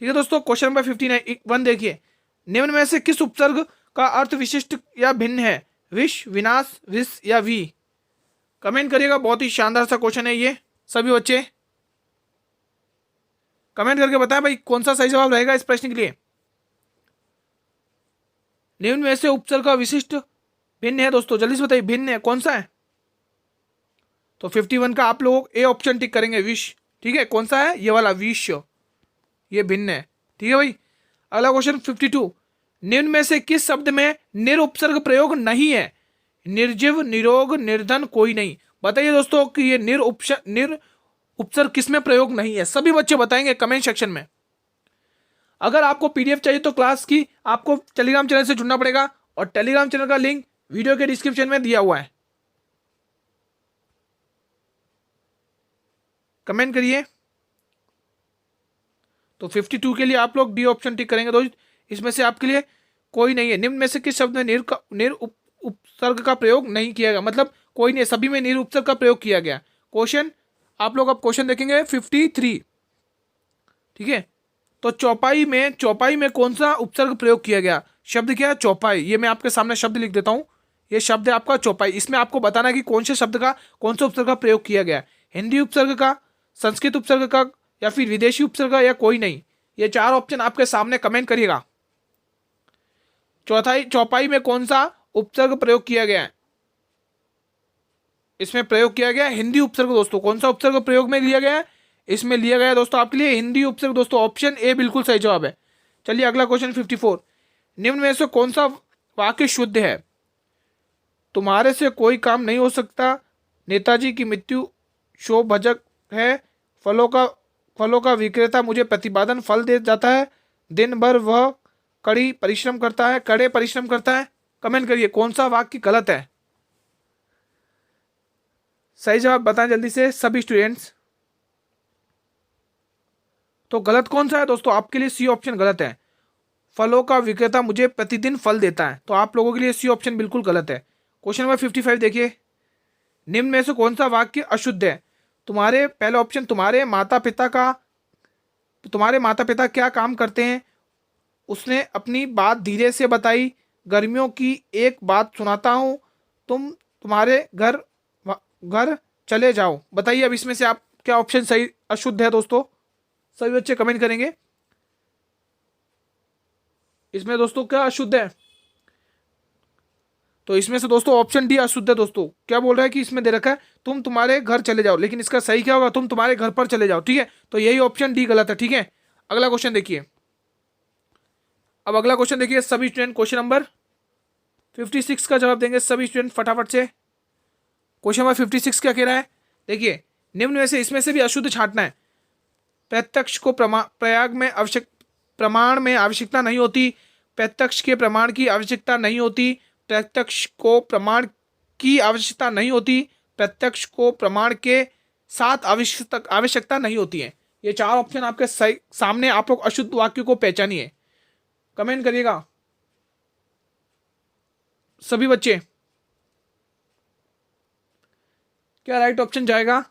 ठीक है दोस्तों, क्वेश्चन नंबर 51 देखिए। निम्न में से किस उपसर्ग का अर्थ विशिष्ट या भिन्न है? विष, विनाश, विष या वी? कमेंट करिएगा। बहुत ही शानदार सा क्वेश्चन है ये, सभी बच्चे कमेंट करके बताएं भाई कौन सा सही जवाब रहेगा इस प्रश्न के लिए। निम्न में से उपसर्ग का विशिष्ट भिन्न है दोस्तों, जल्दी से बताइए, भिन्न है कौन सा है? तो 51 का आप लोग ए ऑप्शन टिक करेंगे, विष, ठीक है। कौन सा है? ये वाला विष, ये भिन्न है, ठीक है भाई। अगला क्वेश्चन 52, निम्न में से किस शब्द में निर उपसर्ग प्रयोग नहीं है? निर्जीव, निरोग, निर्धन, कोई नहीं? बताइए दोस्तों कि ये निर उपसर्ग किस में प्रयोग नहीं है? सभी बच्चे बताएंगे कमेंट सेक्शन में। अगर आपको पीडीएफ चाहिए तो क्लास की आपको टेलीग्राम चैनल से जुड़ना पड़ेगा, और टेलीग्राम चैनल का लिंक वीडियो के डिस्क्रिप्शन में दिया हुआ है। कमेंट करिए। तो 52 के लिए आप लोग डी ऑप्शन टिक करेंगे दोस्त। इसमें से आपके लिए कोई नहीं है। निम्न में से किस शब्द में निर उपसर्ग का प्रयोग नहीं किया गया? मतलब कोई नहीं, सभी में निर उपसर्ग का प्रयोग किया गया। क्वेश्चन आप लोग अब क्वेश्चन देखेंगे 53, ठीक है। तो चौपाई में कौन सा उपसर्ग प्रयोग किया गया? शब्द क्या है? चौपाई। ये मैं आपके सामने शब्द लिख देता हूँ। ये शब्द है आपका चौपाई। इसमें आपको बताना है कि कौन से शब्द का, कौन सा उपसर्ग का प्रयोग किया गया है। हिंदी उपसर्ग का, संस्कृत उपसर्ग का, या फिर विदेशी उपसर्ग का, या कोई नहीं। ये 4 ऑप्शन आपके सामने कमेंट करिएगा। चौपाई में कौन सा उपसर्ग प्रयोग किया गया है? इसमें प्रयोग किया गया हिंदी उपसर्ग दोस्तों। कौन सा उपसर्ग प्रयोग में लिया गया है? इसमें लिया गया है दोस्तों आपके लिए हिंदी उपसर्ग दोस्तों। ऑप्शन ए बिल्कुल सही जवाब है। चलिए अगला क्वेश्चन 54। निम्न में से कौन सा वाक्य शुद्ध है? तुम्हारे से कोई काम नहीं हो सकता, नेताजी की मृत्यु शोभजक है, फलों का विक्रेता मुझे प्रतिपादन फल दे जाता है, दिन भर वह कड़े परिश्रम करता है। कमेंट करिए कौन सा वाक्य गलत है। सही जवाब बताएं जल्दी से सभी स्टूडेंट्स। तो गलत कौन सा है दोस्तों? आपके लिए सी ऑप्शन गलत है। फलों का विक्रेता मुझे प्रतिदिन फल देता है, तो आप लोगों के लिए सी ऑप्शन बिल्कुल गलत है। क्वेश्चन नंबर 55 देखिए। निम्न में से कौन सा वाक्य अशुद्ध है? पहला ऑप्शन, तुम्हारे माता पिता क्या काम करते हैं? उसने अपनी बात धीरे से बताई। गर्मियों की एक बात सुनाता हूं, तुम्हारे घर चले जाओ। बताइए अब इसमें से आप क्या ऑप्शन सही अशुद्ध है दोस्तों? सभी बच्चे कमेंट करेंगे। इसमें दोस्तों क्या अशुद्ध है? तो इसमें से दोस्तों ऑप्शन डी अशुद्ध है दोस्तों। क्या बोल रहा है कि इसमें दे रखा है तुम तुम्हारे घर चले जाओ, लेकिन इसका सही क्या होगा? तुम तुम्हारे घर पर चले जाओ। ठीक है, तो यही ऑप्शन डी गलत है। ठीक है, अगला क्वेश्चन देखिए। अब अगला क्वेश्चन देखिए सभी स्टूडेंट। क्वेश्चन नंबर 56 का जवाब देंगे सभी स्टूडेंट फटाफट से। क्वेश्चन नंबर 56 क्या कह रहा है? देखिए, निम्न में से इसमें से भी अशुद्ध छांटना है। प्रत्यक्ष को प्रमाण में आवश्यकता नहीं होती। प्रत्यक्ष के प्रमाण की आवश्यकता नहीं होती। प्रत्यक्ष को प्रमाण की आवश्यकता नहीं होती। प्रत्यक्ष को प्रमाण के साथ आवश्यकता नहीं होती है। ये 4 ऑप्शन आपके सही सामने। आप लोग अशुद्ध वाक्य को पहचानिए, कमेंट करिएगा सभी बच्चे। क्या राइट ऑप्शन जाएगा?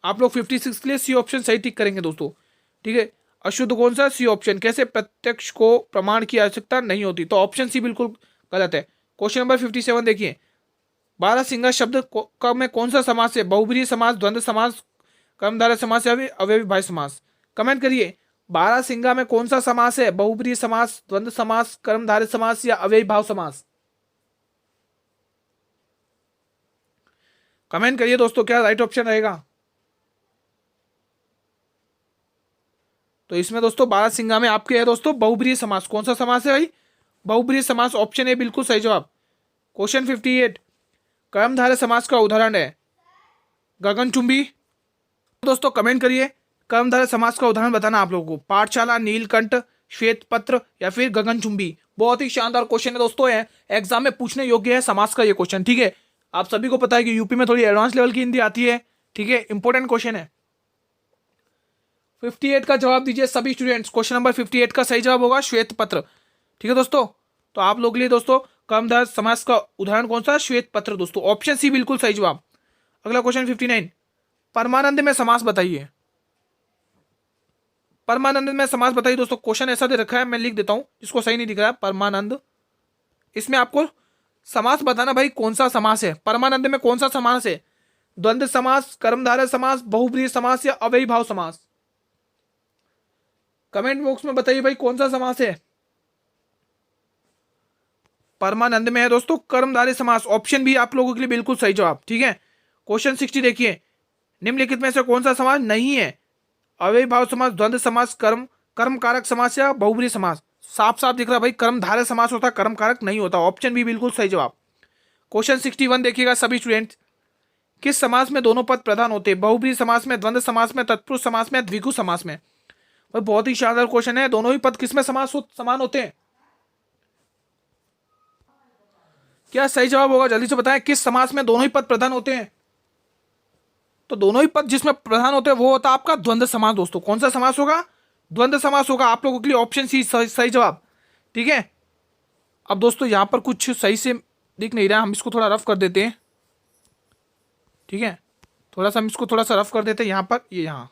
आप लोग 56 के लिए सी ऑप्शन सही टिक करेंगे दोस्तों। ठीक है, अशुद्ध कौन सा? C option. कैसे? प्रत्यक्ष को प्रमाण की आवश्यकता नहीं होती, तो ऑप्शन सी बिल्कुल गलत है। क्वेश्चन नंबर 57 देखिए। बारहसिंगा शब्द में कौन सा समास है? बहुब्रीहि समास, द्वंद्व समास, कर्मधारय समास या अव्ययीभाव समास? कमेंट करिए बारहसिंगा में कौन सा समास है? बहुब्रीहि समास, द्वंद्व समास, कर्मधारय समास या अव्ययीभाव समास? कमेंट करिए दोस्तों क्या राइट ऑप्शन रहेगा। तो इसमें दोस्तों बारहसिंगा में आपके है दोस्तों बहुब्रीहि समास। कौन सा समास है भाई? बहुब्रीहि समास। ऑप्शन ए बिल्कुल सही जवाब। क्वेश्चन 58। कर्मधारय समास का उदाहरण है गगनचुंबी। दोस्तों कमेंट करिए कर्मधारय समास का उदाहरण बताना आप लोगों को। पाठशाला, नीलकंठ, श्वेत पत्र या फिर गगनचुंबी। बहुत ही शानदार क्वेश्चन है दोस्तों, है एग्जाम में पूछने योग्य है समास का ये क्वेश्चन। ठीक है, आप सभी को पता है कि यूपी में थोड़ी एडवांस लेवल की हिंदी आती है। ठीक है, इंपॉर्टेंट क्वेश्चन है। 58 का जवाब दीजिए सभी स्टूडेंट्स। क्वेश्चन नंबर 58 का सही जवाब होगा श्वेत पत्र। ठीक है दोस्तों, तो आप लोग के लिए दोस्तों कर्मधारय समास का उदाहरण कौन सा? श्वेत पत्र दोस्तों। ऑप्शन सी बिल्कुल सही जवाब। अगला क्वेश्चन 59। परमानंद में समास बताइए। परमानंद में समास बताइए दोस्तों। क्वेश्चन ऐसा दे रखा है, मैं लिख देता हूं जिसको सही नहीं दिख रहा है। परमानंद, इसमें आपको समास बताना भाई कौन सा समास है। परमानंद में कौन सा समास है? द्वंद्व समास, कर्मधारय समास, बहुब्रीहि समास या अव्ययीभाव समास? कमेंट बॉक्स में बताइए भाई कौन सा समास है। परमानंद में है दोस्तों कर्मधारय समास। ऑप्शन बी आप लोगों के लिए बिल्कुल सही जवाब। ठीक है, क्वेश्चन 60 देखिए। निम्नलिखित में से कौन सा समास नहीं है? अव्ययीभाव समास, द्वंद्व समास, कर्मकारक समास या बहुब्रीहि समास? साफ साफ दिख रहा भाई कर्मधारय समास होता, कर्मकारक नहीं होता। ऑप्शन बी बिल्कुल सही जवाब। क्वेश्चन 61 देखिएगा सभी स्टूडेंट। किस समास में दोनों पद प्रधान होते हैं? बहुब्रीहि समास में, द्वंद्व समास में, तत्पुरुष समास में, द्विगु समास में? भाई बहुत ही शानदार क्वेश्चन है। दोनों ही पद किसमें समान होते हैं? क्या सही जवाब होगा? जल्दी से बताएं किस समास में दोनों ही पद प्रधान होते हैं? तो दोनों ही पद जिसमें प्रधान होते हैं वो होता है आपका द्वंद्व समास दोस्तों। कौन सा समास होगा? द्वंद्व समास होगा। आप लोगों के लिए ऑप्शन सी सही जवाब। ठीक है, अब दोस्तों यहां पर कुछ सही से दिख नहीं रहा, हम इसको थोड़ा रफ कर देते हैं। ठीक है, थोड़ा सा हम इसको थोड़ा सा रफ कर देते हैं यहाँ पर। ये यहाँ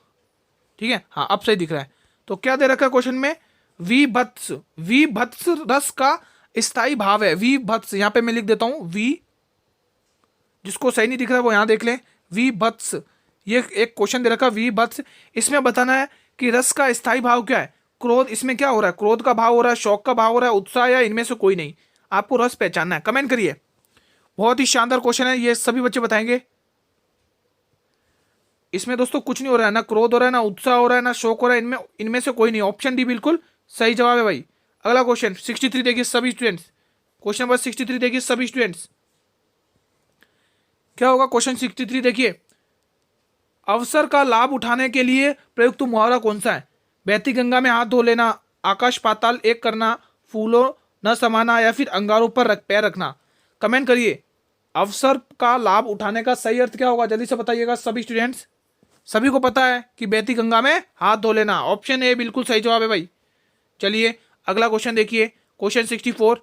ठीक है, हाँ अब सही दिख रहा है। तो क्या दे रखा है क्वेश्चन में, विभत्स, विभत्स रस का स्थायी भाव है। विभत्स, यहाँ पे मैं लिख देता हूं वी, जिसको सही नहीं दिख रहा है वो यहाँ देख लें। विभत्स, ये एक क्वेश्चन दे रखा है विभत्स, इसमें बताना है कि रस का स्थायी भाव क्या है। क्रोध, इसमें क्या हो रहा है, क्रोध का भाव हो रहा है, शौक का भाव हो रहा है, उत्साह, या इनमें से कोई नहीं। आपको रस पहचानना है, कमेंट करिए। बहुत ही शानदार क्वेश्चन है, ये सभी बच्चे बताएंगे। इसमें दोस्तों कुछ नहीं हो रहा है, ना क्रोध हो रहा है, ना उत्साह हो रहा है, ना शौक हो रहा है, इनमें इनमें से कोई नहीं। ऑप्शन डी बिल्कुल सही जवाब है भाई। अगला क्वेश्चन 63 देखिए सभी स्टूडेंट्स, क्वेश्चन नंबर 63 देखिए सभी स्टूडेंट्स। क्या होगा क्वेश्चन 63 देखिए, अवसर का लाभ उठाने के लिए प्रयुक्त मुहावरा कौन सा है। बहती गंगा में हाथ धो लेना, आकाश पाताल एक करना, फूलों न समाना, या फिर अंगारों पर पैर रखना। कमेंट करिए, अवसर का लाभ उठाने का सही अर्थ क्या होगा, जल्दी से बताइएगा सभी स्टूडेंट्स। सभी को पता है कि बहती गंगा में हाथ धो लेना, ऑप्शन ए बिल्कुल सही जवाब है भाई। चलिए अगला क्वेश्चन देखिए, क्वेश्चन 64,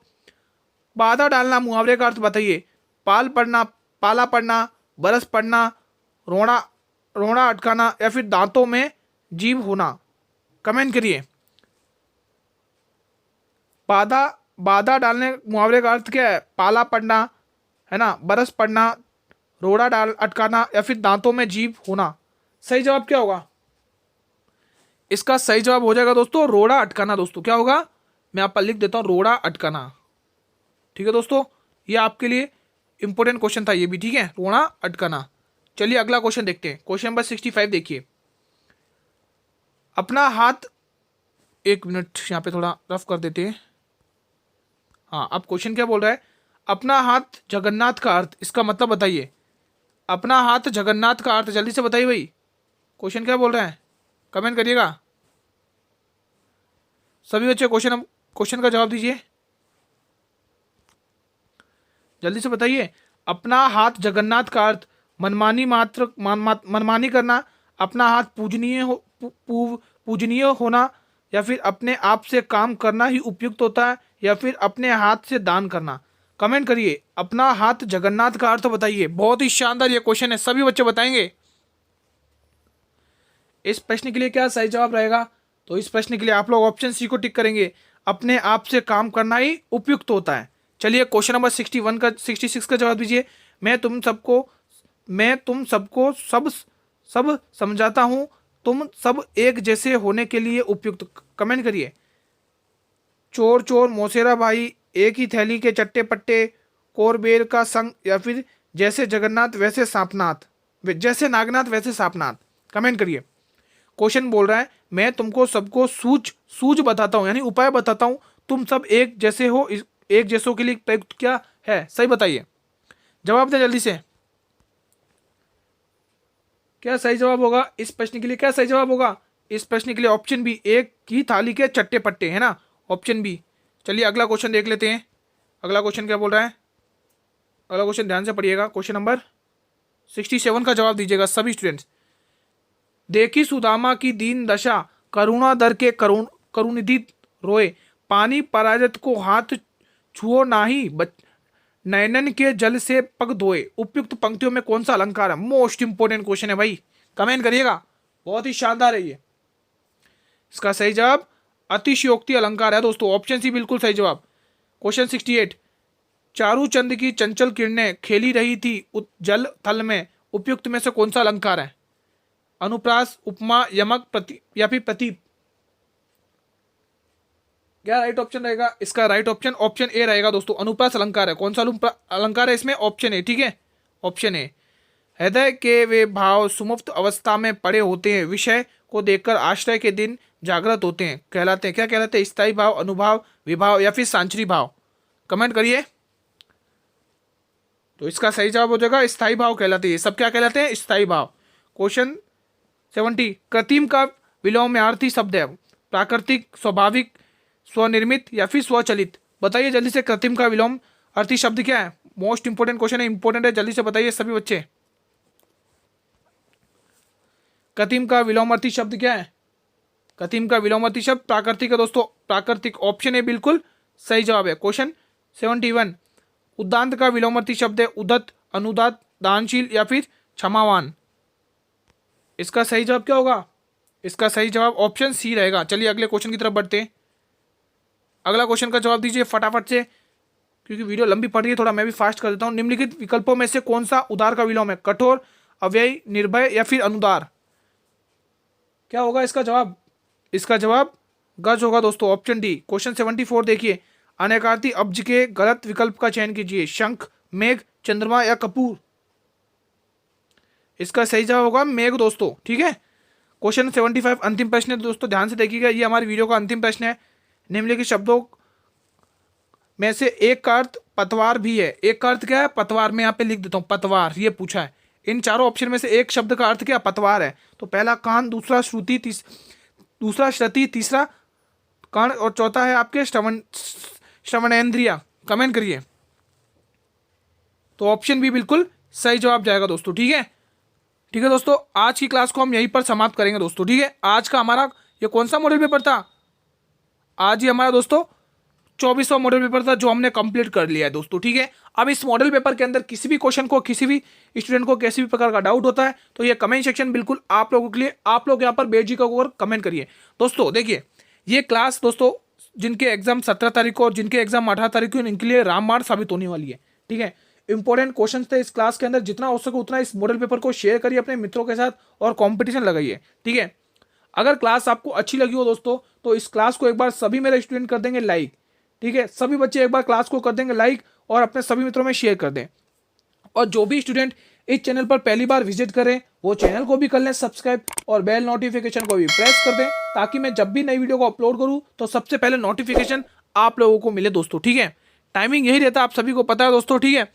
बाधा डालना मुहावरे का अर्थ बताइए। पाल पड़ना, पाला पड़ना, बरस पड़ना, रोना रोना अटकाना, या फिर दांतों में जीभ होना। कमेंट करिए, बाधा, बाधा डालने मुहावरे का अर्थ क्या है, पाला पड़ना है ना, बरस पड़ना, रोड़ा डाल अटकाना, या फिर दांतों में जीभ होना। सही जवाब क्या होगा, इसका सही जवाब हो जाएगा दोस्तों रोड़ा अटकाना। दोस्तों क्या होगा, मैं आप पर लिख देता हूं रोड़ा अटकाना। ठीक है दोस्तों, ये आपके लिए इंपॉर्टेंट क्वेश्चन था ये भी, ठीक है, रोड़ा अटकाना। चलिए अगला क्वेश्चन देखते हैं, क्वेश्चन नंबर 65 देखिए, अपना हाथ, एक मिनट यहाँ पे थोड़ा रफ कर देते हैं। हाँ, अब क्वेश्चन क्या बोल रहा है, अपना हाथ जगन्नाथ का अर्थ, इसका मतलब बताइए। अपना हाथ जगन्नाथ का अर्थ जल्दी से बताइए भाई, क्वेश्चन क्या बोल रहा है, कमेंट करिएगा सभी बच्चे। क्वेश्चन का जवाब दीजिए, जल्दी से बताइए। अपना हाथ जगन्नाथ का अर्थ मनमानी मात्र मनमानी करना, अपना हाथ पूजनीय होना, या फिर अपने आप से काम करना ही उपयुक्त होता है, या फिर अपने हाथ से दान करना। कमेंट करिए, अपना हाथ जगन्नाथ का अर्थ बताइए। बहुत ही शानदार ये क्वेश्चन है, सभी बच्चे बताएंगे। इस प्रश्न के लिए क्या सही जवाब रहेगा, तो इस प्रश्न के लिए आप लोग ऑप्शन सी को टिक करेंगे, अपने आप से काम करना ही उपयुक्त होता है। चलिए क्वेश्चन नंबर 66 का जवाब दीजिए। मैं तुम सबको सब समझाता हूं, तुम सब एक जैसे होने के लिए उपयुक्त। कमेंट करिए, चोर चोर मौसेरा भाई, एक ही थैली के चट्टे पट्टे, कोरबेर का संग, या फिर जैसे जगन्नाथ वैसे सांपनाथ, जैसे नागनाथ वैसे सांपनाथ। कमेंट करिए। क्वेश्चन बोल रहा है, मैं तुमको सबको सूझ बताता हूं, यानी उपाय बताता हूं, तुम सब एक जैसे हो, एक जैसों के लिए प्रयुक्त क्या है, सही बताइए। जवाब दें जल्दी से, क्या सही जवाब होगा इस प्रश्न के लिए, क्या सही जवाब होगा इस प्रश्न के लिए, ऑप्शन बी, एक ही थाली के चट्टे पट्टे, है ना, ऑप्शन बी। चलिए अगला क्वेश्चन देख लेते हैं, अगला क्वेश्चन क्या बोल रहा है। अगला क्वेश्चन ध्यान से पढ़िएगा, क्वेश्चन नंबर 67 का जवाब दीजिएगा सभी स्टूडेंट्स। देखी सुदामा की दीन दशा, करुणा दर के करुणिधि रोए, पानी पराजित को हाथ छुओ नाही, नयनन के जल से पग धोए। उपयुक्त पंक्तियों में कौन सा अलंकार है। मोस्ट इंपोर्टेंट क्वेश्चन है भाई, कमेंट करिएगा, बहुत ही शानदार है ये। इसका सही जवाब अतिशयोक्ति अलंकार है दोस्तों, ऑप्शन सी बिल्कुल सही जवाब। क्वेश्चन 68, चारू चंद की चंचल किरणें खेली रही थी जल थल में, उपयुक्त में से कौन सा अलंकार है। अनुप्रास, उपमा, यमक, या फिर प्रतीप। क्या राइट ऑप्शन रहेगा इसका, राइट ऑप्शन ऑप्शन ए रहेगा दोस्तों, अनुप्रास अलंकार है। कौन सा अलंकार है इसमें, ऑप्शन ए, ठीक है, ऑप्शन ए। हृदय के वे भाव सुमुक्त अवस्था में पड़े होते हैं, विषय को देखकर आश्रय के दिन जागृत होते हैं, कहलाते हैं, क्या कहलाते हैं, स्थायी भाव, अनुभाव, विभाव, या फिर सांचरी भाव। कमेंट करिए। तो इसका सही जवाब हो जाएगा स्थायी भाव कहलाते हैं, सब क्या कहलाते हैं, स्थायी भाव। क्वेश्चन 70, कृत्रिम का विलोमार्थी शब्द है, प्राकृतिक, स्वाभाविक, स्वनिर्मित, या फिर स्वचलित। बताइए जल्दी से, कृत्रिम का विलोम अर्थी शब्द क्या है। मोस्ट इंपोर्टेंट क्वेश्चन है, इंपोर्टेंट है, जल्दी से बताइए सभी बच्चे। कृत्रिम का विलोमार्थी शब्द क्या है, कृत्रिम का विलोमार्थी शब्द प्राकृतिक है दोस्तों, प्राकृतिक, ऑप्शन ए बिल्कुल सही जवाब है। क्वेश्चन 71, उदांत का विलोमार्थी शब्द है उदत, अनुदात, दानशील, या फिर क्षमावान। इसका सही जवाब क्या होगा, इसका सही जवाब ऑप्शन सी रहेगा। चलिए अगले क्वेश्चन की तरफ बढ़ते हैं। अगला क्वेश्चन का जवाब दीजिए फटाफट से, क्योंकि वीडियो लंबी पड़ रही है, थोड़ा मैं भी फास्ट कर देता हूँ। निम्नलिखित विकल्पों में से कौन सा उदार का विलोम है? कठोर, अव्ययी, निर्भय या फिर अनुदार? क्या होगा इसका जवाब? इसका जवाब गज होगा दोस्तों, ऑप्शन डी। क्वेश्चन 74 देखिए, अनेकार्थी अब्ज के गलत विकल्प का चयन कीजिए। शंख, मेघ, चंद्रमा या कपूर? इसका सही जवाब होगा मेघ दोस्तों। ठीक है, क्वेश्चन 75 अंतिम प्रश्न है दोस्तों, ध्यान से देखिएगा, ये हमारी वीडियो का अंतिम प्रश्न है। निम्नलिखित शब्दों में से एक का अर्थ पतवार भी है। एक का अर्थ क्या है? पतवार। मैं यहाँ पे लिख देता हूँ पतवार, ये पूछा है। इन चारों ऑप्शन में से एक शब्द का अर्थ क्या? पतवार है। तो पहला कान, दूसरा श्रुति, दूसरा श्रुति, तीसरा कान और चौथा है आपके श्रवणेंद्रिया। कमेंट करिए। तो ऑप्शन बी बिल्कुल सही जवाब जाएगा दोस्तों। ठीक है दोस्तों, आज की क्लास को हम यहीं पर समाप्त करेंगे दोस्तों। ठीक है, आज का हमारा ये कौन सा मॉडल पेपर था? आज ही हमारा दोस्तों 24वां मॉडल पेपर था, जो हमने कंप्लीट कर लिया है दोस्तों। ठीक है, अब इस मॉडल पेपर के अंदर किसी भी क्वेश्चन को, किसी भी स्टूडेंट को किसी भी प्रकार का डाउट होता है तो ये कमेंट सेक्शन बिल्कुल आप लोगों के लिए, आप लोग यहाँ पर बेझिझक होकर कमेंट करिए दोस्तों। देखिए ये क्लास दोस्तों, जिनके एग्जाम 17 तारीख को और जिनके एग्जाम 18 तारीख को, इनके लिए रामबाण साबित होने वाली है। ठीक है, इंपॉर्टेंट क्वेश्चन थे इस क्लास के अंदर, जितना हो सके उतना इस मॉडल पेपर को शेयर करिए अपने मित्रों के साथ और कंपटीशन लगाइए। ठीक है, अगर क्लास आपको अच्छी लगी हो दोस्तों तो इस क्लास को एक बार सभी मेरे स्टूडेंट कर देंगे लाइक। ठीक है, सभी बच्चे एक बार क्लास को कर देंगे लाइक और अपने सभी मित्रों में शेयर कर दें। और जो भी स्टूडेंट इस चैनल पर पहली बार विजिट करें वो चैनल को भी कर लें सब्सक्राइब और बेल नोटिफिकेशन को भी प्रेस कर दें, ताकि मैं जब भी नई वीडियो को अपलोड करूं तो सबसे पहले नोटिफिकेशन आप लोगों को मिले दोस्तों। ठीक है, टाइमिंग यही रहता है, आप सभी को पता है दोस्तों। ठीक है,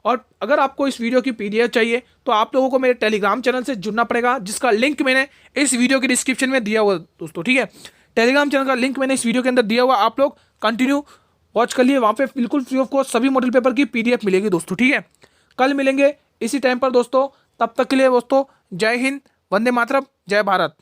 और अगर आपको इस वीडियो की पीडीएफ चाहिए तो आप लोगों को मेरे टेलीग्राम चैनल से जुड़ना पड़ेगा, जिसका लिंक मैंने इस वीडियो के डिस्क्रिप्शन में दिया हुआ दोस्तों। ठीक है, टेलीग्राम चैनल का लिंक मैंने इस वीडियो के अंदर दिया हुआ, आप लोग कंटिन्यू वॉच कर लिए, वहाँ पे बिल्कुल फ्री ऑफ कॉस्ट सभी मॉडल पेपर की पीडीएफ मिलेगी दोस्तों। ठीक है, कल मिलेंगे इसी टाइम पर दोस्तों, तब तक के लिए दोस्तों जय हिंद, वंदे मातरम, जय भारत।